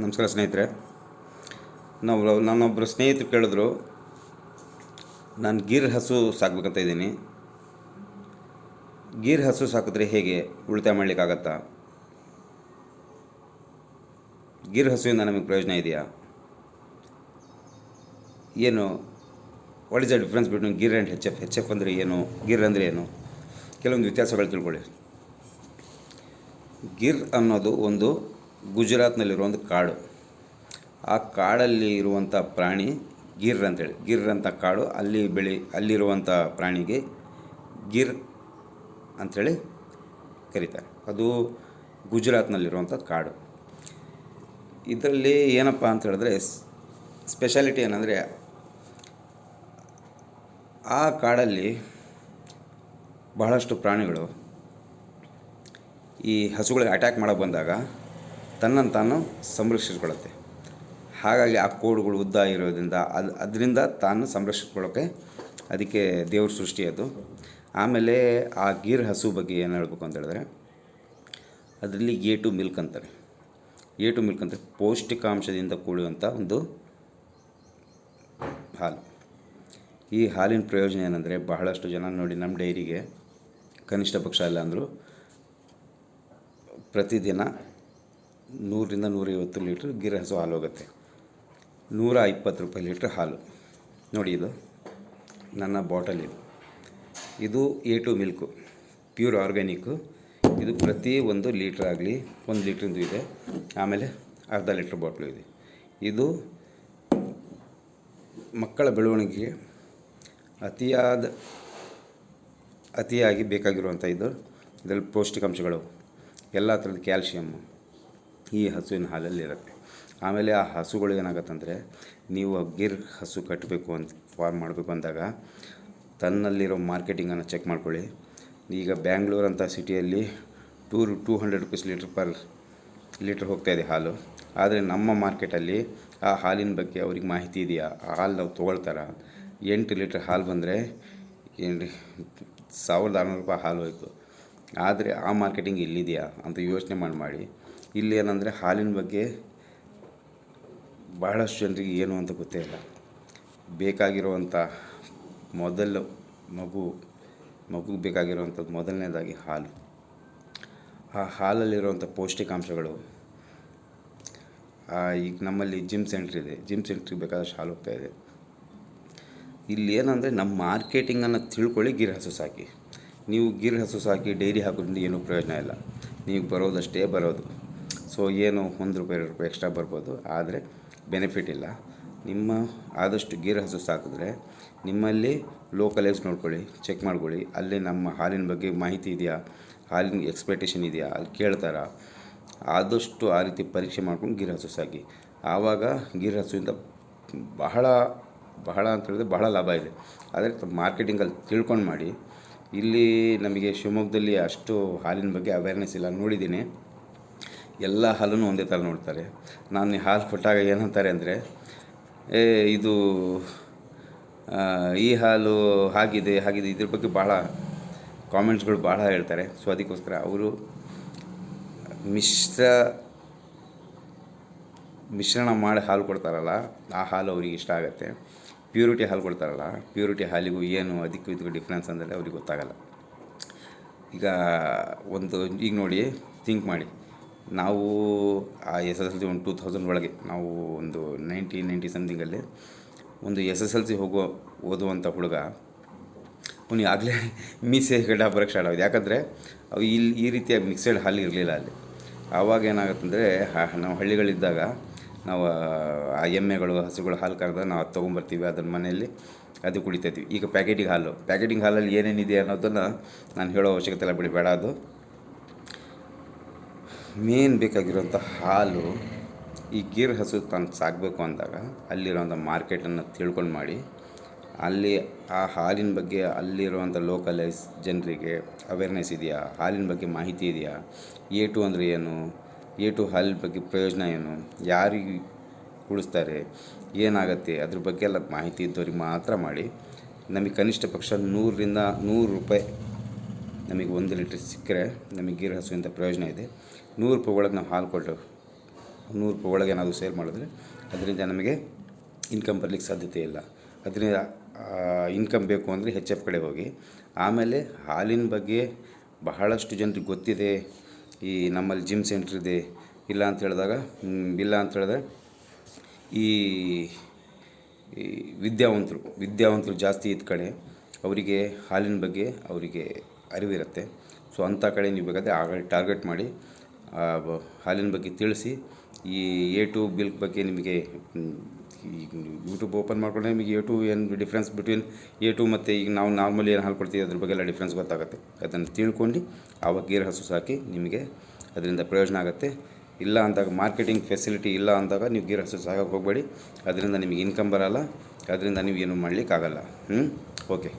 ನಮಸ್ಕಾರ ಸ್ನೇಹಿತರೆ. ನನ್ನೊಬ್ಬರು ಸ್ನೇಹಿತರು ಕೇಳಿದ್ರು, ನಾನು ಗೀರ್ ಹಸು ಸಾಕಬೇಕಂತ ಇದ್ದೀನಿ. ಗೀರ್ ಹಸು ಸಾಕಿದ್ರೆ ಹೇಗೆ ಉಳಿತಾಯ ಮಾಡಲಿಕ್ಕಾಗತ್ತಾ? ಗೀರ್ ಹಸುವಿಂದ ನಮಗೆ ಪ್ರಯೋಜನ ಇದೆಯಾ? ಏನು what is the difference between Gir and H F? H F ಅಂದರೆ ಏನು, ಗೀರ್ ಅಂದರೆ ಏನು? ಕೆಲವೊಂದು ವ್ಯತ್ಯಾಸಗಳು ತಿಳ್ಕೊಳ್ಳಿ. ಗಿರ್ ಅನ್ನೋದು ಒಂದು ಗುಜರಾತ್ನಲ್ಲಿರೋ ಒಂದು ಕಾಡು. ಆ ಕಾಡಲ್ಲಿ ಇರುವಂಥ ಪ್ರಾಣಿ ಗಿರ್ ಅಂತೇಳಿ, ಗಿರ್ ಅಂತ ಕಾಡು, ಅಲ್ಲಿರುವಂಥ ಪ್ರಾಣಿಗೆ ಗಿರ್ ಅಂಥೇಳಿ ಕರೀತಾರೆ. ಅದು ಗುಜರಾತ್ನಲ್ಲಿರುವಂಥ ಕಾಡು. ಇದರಲ್ಲಿ ಏನಪ್ಪ ಅಂತ ಹೇಳಿದ್ರೆ ಸ್ಪೆಷಾಲಿಟಿ ಏನಂದರೆ, ಆ ಕಾಡಲ್ಲಿ ಬಹಳಷ್ಟು ಪ್ರಾಣಿಗಳು ಈ ಹಸುಗಳಿಗೆ ಅಟ್ಯಾಕ್ ಮಾಡೋಕ್ಕೆ ಬಂದಾಗ ತನ್ನನ್ನು ತಾನು ಸಂರಕ್ಷಿಸ್ಕೊಳ್ಳುತ್ತೆ. ಹಾಗಾಗಿ ಆ ಕೋಡುಗಳು ಉದ್ದ ಇರೋದ್ರಿಂದ ಅದರಿಂದ ತಾನು ಸಂರಕ್ಷಿಸ್ಕೊಳ್ಳೋಕ್ಕೆ ಅದಕ್ಕೆ ದೇವ್ರ ಸೃಷ್ಟಿ ಅದು. ಆಮೇಲೆ ಆ ಗೀರ್ ಹಸು ಬಗ್ಗೆ ಏನು ಹೇಳಬೇಕು ಅಂತ ಹೇಳಿದ್ರೆ, ಅದರಲ್ಲಿ A2 ಮಿಲ್ಕ್ ಅಂತಾರೆ. A2 ಮಿಲ್ಕ್ ಅಂದರೆ ಪೌಷ್ಟಿಕಾಂಶದಿಂದ ಕೂಡುವಂಥ ಒಂದು ಹಾಲು. ಈ ಹಾಲಿನ ಪ್ರಯೋಜನ ಏನಂದರೆ, ಬಹಳಷ್ಟು ಜನ ನೋಡಿ ನಮ್ಮ ಡೈರಿಗೆ ಕನಿಷ್ಠ ಪಕ್ಷ ಇಲ್ಲ ಅಂದರೂ ಪ್ರತಿದಿನ 100ರಿಂದ 150 ಲೀಟ್ರ್ ಗಿರ್ ಹಸು ಹಾಲು ಹೋಗುತ್ತೆ. 120 ರೂಪಾಯಿ ಲೀಟ್ರ್ ಹಾಲು. ನೋಡಿ, ಇದು ನನ್ನ ಬಾಟಲ್. ಇದು A2 ಮಿಲ್ಕು, ಪ್ಯೂರ್ ಆರ್ಗ್ಯಾನಿಕ್ಕು. ಇದು ಪ್ರತಿ 1 ಲೀಟ್ರ್ ಆಗಲಿ 1 ಲೀಟ್ರಿಂದು ಇದೆ. ಆಮೇಲೆ ಅರ್ಧ ಲೀಟ್ರ್ ಬಾಟ್ಲು ಇದೆ. ಇದು ಮಕ್ಕಳ ಬೆಳವಣಿಗೆಗೆ ಅತಿಯಾಗಿ ಬೇಕಾಗಿರುವಂಥ ಇದರಲ್ಲಿ ಪೌಷ್ಟಿಕಾಂಶಗಳು, ಎಲ್ಲ ಥರದ ಕ್ಯಾಲ್ಶಿಯಮ್ಮು ಈ ಹಸುವಿನ ಹಾಲಲ್ಲಿರುತ್ತೆ. ಆಮೇಲೆ ಆ ಹಸುಗಳು ಏನಾಗುತ್ತಂದರೆ, ನೀವು ಗಿರ್ ಹಸು ಕಟ್ಟಬೇಕು ಅಂತ ಫಾರ್ಮ್ ಮಾಡಬೇಕು ಅಂದಾಗ ತನ್ನಲ್ಲಿರೋ ಮಾರ್ಕೆಟಿಂಗನ್ನು ಚೆಕ್ ಮಾಡ್ಕೊಳ್ಳಿ. ಈಗ ಬ್ಯಾಂಗ್ಳೂರ್ ಅಂತ ಸಿಟಿಯಲ್ಲಿ 200 ರೂಪೀಸ್ ಲೀಟ್ರ್ ಹೋಗ್ತಾಯಿದೆ ಹಾಲು. ಆದರೆ ನಮ್ಮ ಮಾರ್ಕೆಟಲ್ಲಿ ಆ ಹಾಲಿನ ಬಗ್ಗೆ ಅವ್ರಿಗೆ ಮಾಹಿತಿ ಇದೆಯಾ? ಆ ಹಾಲು ನಾವು ತೊಗೊಳ್ತಾರಾ? 8 ಲೀಟ್ರ್ ಹಾಲು ಬಂದರೆ 1600 ರೂಪಾಯಿ ಹಾಲು ಹೋಯಿತು. ಆದರೆ ಆ ಮಾರ್ಕೆಟಿಂಗ್ ಇಲ್ಲಿದೆಯಾ ಅಂತ ಯೋಚನೆ ಮಾಡಿ. ಇಲ್ಲಿ ಏನಂದರೆ, ಹಾಲಿನ ಬಗ್ಗೆ ಬಹಳಷ್ಟು ಜನರಿಗೆ ಏನು ಅಂತ ಗೊತ್ತೇ ಇಲ್ಲ. ಬೇಕಾಗಿರುವಂಥ ಮಗುಗೆ ಬೇಕಾಗಿರುವಂಥದ್ದು ಮೊದಲನೇದಾಗಿ ಹಾಲು. ಆ ಹಾಲಲ್ಲಿರುವಂಥ ಪೌಷ್ಟಿಕಾಂಶಗಳು, ಈಗ ನಮ್ಮಲ್ಲಿ ಜಿಮ್ ಸೆಂಟ್ರ್ ಇದೆ, ಜಿಮ್ ಸೆಂಟ್ರಿಗೆ ಬೇಕಾದಷ್ಟು ಹಾಲು ಹೋಗ್ತಾಯಿದೆ. ಇಲ್ಲಿ ಏನಂದರೆ, ನಮ್ಮ ಮಾರ್ಕೆಟಿಂಗನ್ನು ತಿಳ್ಕೊಳ್ಳಿ. ಗಿರ್ ಹಸು ಸಾಕಿ. ನೀವು ಗಿರ್ ಹಸು ಸಾಕಿ ಡೈರಿ ಹಾಕೋದ್ರಿಂದ ಏನೂ ಪ್ರಯೋಜನ ಇಲ್ಲ. ನೀವು ಬರೋದಷ್ಟೇ ಬರೋದು. ಸೊ ಏನು ₹1 2 ಎಕ್ಸ್ಟ್ರಾ ಬರ್ಬೋದು, ಆದರೆ ಬೆನಿಫಿಟ್ ಇಲ್ಲ. ನಿಮ್ಮ ಆದಷ್ಟು ಗಿರ್ ಹಸು ಸಾಕಿದ್ರೆ ನಿಮ್ಮಲ್ಲಿ ಲೋಕಲೈಸ್ ನೋಡ್ಕೊಳ್ಳಿ, ಚೆಕ್ ಮಾಡ್ಕೊಳ್ಳಿ. ಅಲ್ಲಿ ನಮ್ಮ ಹಾಲಿನ ಬಗ್ಗೆ ಮಾಹಿತಿ ಇದೆಯಾ, ಹಾಲಿನ ಎಕ್ಸ್ಪೆಕ್ಟೇಷನ್ ಇದೆಯಾ, ಅಲ್ಲಿ ಕೇಳ್ತಾರಾ? ಆದಷ್ಟು ಆ ರೀತಿ ಪರೀಕ್ಷೆ ಮಾಡ್ಕೊಂಡು ಗಿರ್ ಹಸು ಸಾಕಿ. ಆವಾಗ ಗಿರ್ ಹಸುವಿಂದ ಬಹಳ ಅಂತ ಹೇಳಿದ್ರೆ ಬಹಳ ಲಾಭ ಇದೆ. ಆದರೆ ಮಾರ್ಕೆಟಿಂಗಲ್ಲಿ ತಿಳ್ಕೊಂಡು ಮಾಡಿ. ಇಲ್ಲಿ ನಮಗೆ ಶಿವಮೊಗ್ಗದಲ್ಲಿ ಅಷ್ಟು ಹಾಲಿನ ಬಗ್ಗೆ ಅವೇರ್ನೆಸ್ ಇಲ್ಲ. ನೋಡಿದ್ದೀನಿ, ಎಲ್ಲ ಹಾಲನ್ನು ಒಂದೇ ಥರ ನೋಡ್ತಾರೆ. ನಾನು ಹಾಲು ಕೊಟ್ಟಾಗ ಏನಂತಾರೆ ಅಂದರೆ, ಇದು ಈ ಹಾಲು ಹಾಗಿದೆ ಇದ್ರ ಬಗ್ಗೆ ಭಾಳ ಕಾಮೆಂಟ್ಸ್ಗಳು ಭಾಳ ಹೇಳ್ತಾರೆ. ಸೊ ಅದಕ್ಕೋಸ್ಕರ ಅವರು ಮಿಶ್ರಣ ಮಾಡಿ ಹಾಲು ಕೊಡ್ತಾರಲ್ಲ, ಆ ಹಾಲು ಅವ್ರಿಗೆ ಇಷ್ಟ ಆಗುತ್ತೆ. ಪ್ಯೂರಿಟಿ ಹಾಲು ಕೊಡ್ತಾರಲ್ಲ, ಪ್ಯೂರಿಟಿ ಹಾಲಿಗೂ ಏನು ಇದಕ್ಕೂ ಡಿಫ್ರೆನ್ಸ್ ಅಂದರೆ ಅವ್ರಿಗೆ ಗೊತ್ತಾಗಲ್ಲ. ಈಗ ನೋಡಿ, ಥಿಂಕ್ ಮಾಡಿ. ನಾವು ಆ SSLC ಒಂದು 2000 ಒಳಗೆ, ನಾವು ಒಂದು 1990 ಸಮಥಿಂಗಲ್ಲಿ ಒಂದು SSLC ಓದುವಂಥ ಹುಡುಗ, ಅವನಿಗೆ ಆಗಲೇ ಮೀಸೆ ಗಡ್ಡ ಬರೋಕ್ಕೆ ಸ್ಟಾರ್ಟ್ ಆಗಿದೆ. ಯಾಕಂದರೆ ಅವು ಈ ರೀತಿಯಾಗಿ ಮಿಕ್ಸೆಡ್ ಹಾಲು ಇರಲಿಲ್ಲ ಅಲ್ಲಿ. ಆವಾಗ ಏನಾಗುತ್ತಂದರೆ, ನಾವು ಹಳ್ಳಿಗಳಿದ್ದಾಗ ನಾವು ಆ ಎಮ್ಮೆಗಳು ಹಸುಗಳು ಹಾಲು ಕರೆದಾಗ ನಾವು ಅದು ತೊಗೊಂಬರ್ತೀವಿ, ಅದನ್ನು ಮನೆಯಲ್ಲಿ ಅದು ಕುಡಿತಾಯಿದ್ವಿ. ಈಗ ಪ್ಯಾಕೆಟಿಂಗ್ ಹಾಲಲ್ಲಿ ಏನೇನಿದೆ ಅನ್ನೋದನ್ನು ನಾನು ಹೇಳೋ ಅವಶ್ಯಕತೆ ಇಲ್ಲ, ಬೇಡ. ಅದು ಮೇನ್ ಬೇಕಾಗಿರುವಂಥ ಹಾಲು. ಈ ಗಿರ್ ಹಸು ತಾನು ಸಾಕಬೇಕು ಅಂದಾಗ ಅಲ್ಲಿರೋಂಥ ಮಾರ್ಕೆಟನ್ನು ತಿಳ್ಕೊಂಡು ಮಾಡಿ, ಅಲ್ಲಿ ಆ ಹಾಲಿನ ಬಗ್ಗೆ ಅಲ್ಲಿರುವಂಥ ಲೋಕಲೈಸ್ ಜನರಿಗೆ ಅವೇರ್ನೆಸ್ ಇದೆಯಾ, ಹಾಲಿನ ಬಗ್ಗೆ ಮಾಹಿತಿ ಇದೆಯಾ, A2 ಅಂದರೆ ಏನು, A2 ಹಾಲಿನ ಬಗ್ಗೆ ಪ್ರಯೋಜನ ಏನು, ಯಾರಿಗೆ ಕುಡಿಸ್ತಾರೆ, ಏನಾಗುತ್ತೆ, ಅದ್ರ ಬಗ್ಗೆ ಎಲ್ಲ ಮಾಹಿತಿ ಇದ್ದವ್ರಿಗೆ ಮಾತ್ರ ಮಾಡಿ. ನಮಗೆ ಕನಿಷ್ಠ ಪಕ್ಷ 100ರಿಂದ 100 ರೂಪಾಯಿ ನಮಗೆ 1 ಲೀಟ್ರ್ ಸಿಕ್ಕರೆ ನಮಗೆ ಗಿರ್ ಹಸುವಿಂದ ಪ್ರಯೋಜನ ಇದೆ. 100 ರೂಪಾಯಿ ಒಳಗೆ ನಾವು ಹಾಲು ಕೊಟ್ಟು ರೂಪಾಯಿ ಒಳಗೆ ಏನಾದರೂ ಸೇಲ್ ಮಾಡಿದ್ರೆ ಅದರಿಂದ ನಮಗೆ ಇನ್ಕಮ್ ಬರಲಿಕ್ಕೆ ಸಾಧ್ಯತೆ ಇಲ್ಲ. ಅದರಿಂದ ಇನ್ಕಮ್ ಬೇಕು ಅಂದರೆ ಎಚ್ ಎಫ್ ಕಡೆ ಹೋಗಿ. ಆಮೇಲೆ ಹಾಲಿನ ಬಗ್ಗೆ ಬಹಳಷ್ಟು ಜನರಿಗೆ ಗೊತ್ತಿದೆ, ಈ ನಮ್ಮಲ್ಲಿ ಜಿಮ್ ಸೆಂಟ್ರ್ ಇದೆ, ಇಲ್ಲ ಅಂತ ಹೇಳಿದ್ರೆ ಈ ವಿದ್ಯಾವಂತರು ಜಾಸ್ತಿ ಇದ್ದ ಕಡೆ ಅವರಿಗೆ ಹಾಲಿನ ಬಗ್ಗೆ ಅವರಿಗೆ ಅರಿವಿರುತ್ತೆ. ಸೊ ಅಂಥ ಕಡೆ ನೀವು ಬೇಕಾದರೆ ಆಗಲೇ ಟಾರ್ಗೆಟ್ ಮಾಡಿ ಹಾಲಿನ ಬಗ್ಗೆ ತಿಳಿಸಿ. ಈ A2 ಮಿಲ್ಕ್ ಬಗ್ಗೆ ನಿಮಗೆ ಈಗ ಯೂಟ್ಯೂಬ್ ಓಪನ್ ಮಾಡಿಕೊಂಡ್ರೆ ನಿಮಗೆ A2 ಏನು ಡಿಫ್ರೆನ್ಸ್ ಬಿಟ್ವೀನ್ A2 ಮತ್ತು ಈಗ ನಾವು ನಾರ್ಮಲಿ ಏನು ಹಾಲು ಕೊಡ್ತೀವಿ ಅದ್ರ ಬಗ್ಗೆ ಎಲ್ಲ ಡಿಫ್ರೆನ್ಸ್ ಗೊತ್ತಾಗುತ್ತೆ. ಅದನ್ನು ತಿಳ್ಕೊಂಡು ಆವಾಗ ಗೀರ್ ಹಸು ಸಾಕಿ ನಿಮಗೆ ಅದರಿಂದ ಪ್ರಯೋಜನ ಆಗುತ್ತೆ. ಇಲ್ಲ ಅಂದಾಗ ಮಾರ್ಕೆಟಿಂಗ್ ಫೆಸಿಲಿಟಿ ಇಲ್ಲ ಅಂದಾಗ ನೀವು ಗೀರ್ ಹಸು ಸಾಕೋಕ್ಕೆ ಹೋಗಬೇಡಿ. ಅದರಿಂದ ನಿಮಗೆ ಇನ್ಕಮ್ ಬರೋಲ್ಲ, ಅದರಿಂದ ನೀವು ಏನೂ ಮಾಡಲಿಕ್ಕಾಗಲ್ಲ. ಓಕೆ.